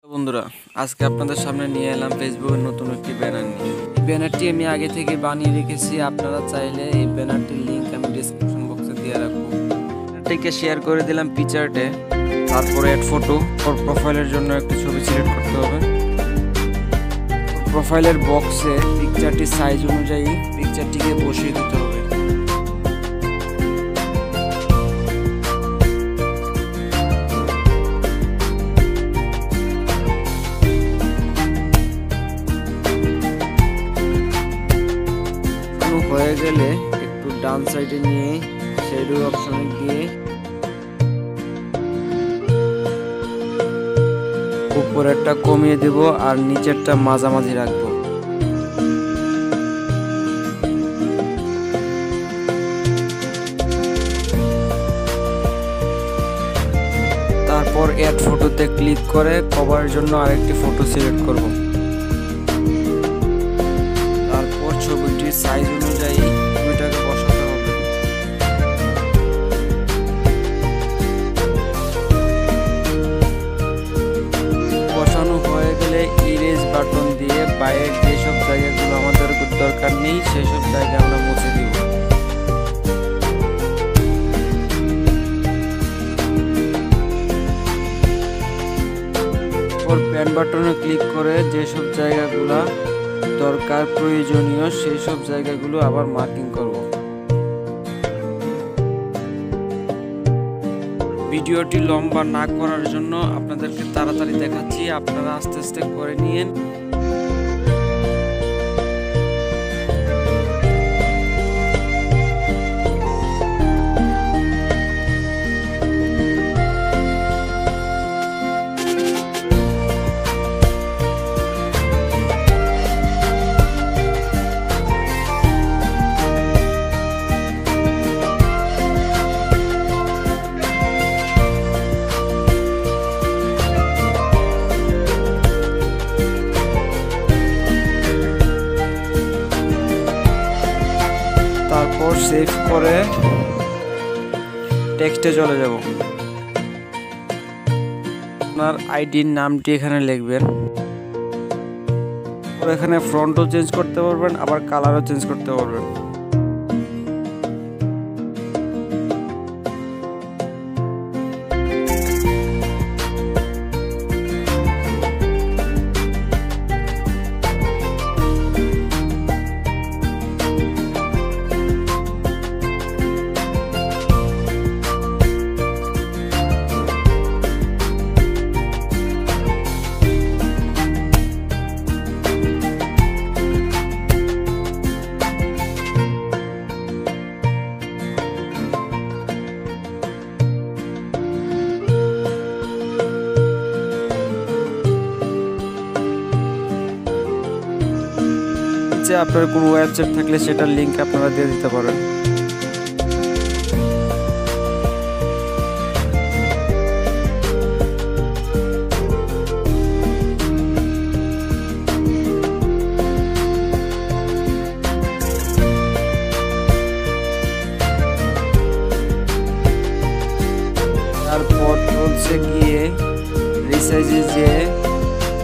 বন্ধুরা, আজকে আপনাদের সামনে নিয়ে এলাম ফেসবুকের নতুন একটি ব্যানার নিয়ে। এই ব্যানারটি আমি আগে থেকে বানিয়ে রেখেছি। আপনারা চাইলে এই ব্যানারটির লিংক আমি ডেসক্রিপশন বক্সে দিয়ে রাখবো। ব্যানারটিকে শেয়ার করে দিলাম পিকচার্টে, তারপরে অ্যাড ফটো। ওর প্রোফাইলের জন্য একটি ছবি সিলেক্ট করতে হবে। প্রোফাইলের বক্সে পিকচারটির সাইজ অনুযায়ী পিকচারটিকে বসিয়ে দিতে হবে। হয়ে গেলে একটু ডান সাইডে নিয়ে শ্যাডো অপশনে গিয়ে উপরেরটা কমিয়ে দেব আর নিচেরটা মাঝামাঝি রাখবো। তারপর অ্যাড ফটোতে ক্লিক করে কভারের জন্য আরেকটি ফটো সিলেক্ট করব। তারপর ছবিটির সাইজ অনুযায়ী ছবিটাকে বসাতে হবে। বসানো হয়ে গেলে ইরেজ বাটন দিয়ে বাইরের যেসব জায়গাগুলো আমাদের দরকার নেই সেসব জায়গা আমরা মুছে দিব। প্যান বাটনে ক্লিক করে যেসব জায়গাগুলো দরকার প্রয়োজনীয় সেই সব জায়গাগুলো আবার মার্কিং করব। ভিডিওটি লম্বা না করার জন্য আপনাদেরকে তাড়াতাড়ি দেখাচ্ছি, আপনারা আস্তে আস্তে করে নিয়েন। তারপর সেভ করে টেক্সটে চলে যাব। আপনার আইডির নামটি এখানে লিখবেন। এখানে ফন্টও চেঞ্জ করতে পারবেন, আবার কালারও চেঞ্জ করতে পারবেন। আপনার কোনো ওয়েবসাইট থাকলে সেটার লিংক আপনারা দিয়ে দিতে পারেন। তারপর টুলসে গিয়ে রিসাইজে যে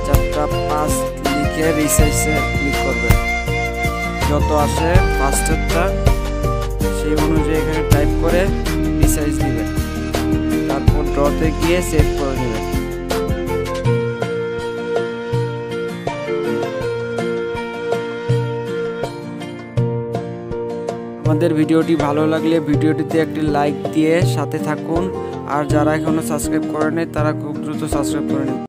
4টা 5 লিখে রিসাইজে ক্লিক করবেন। যত আসে ফার্স্টেরটা সেই অনুযায়ী এখানে টাইপ করে রিসাইজ দিবেন। তারপর ড্রতে গিয়ে সেভ করে নেবেন। আমাদের ভিডিওটি ভালো লাগলে ভিডিওটিতে একটি লাইক দিয়ে সাথে থাকুন। আর যারা এখনো সাবস্ক্রাইব করেনি তারা খুব দ্রুত সাবস্ক্রাইব করে নিন।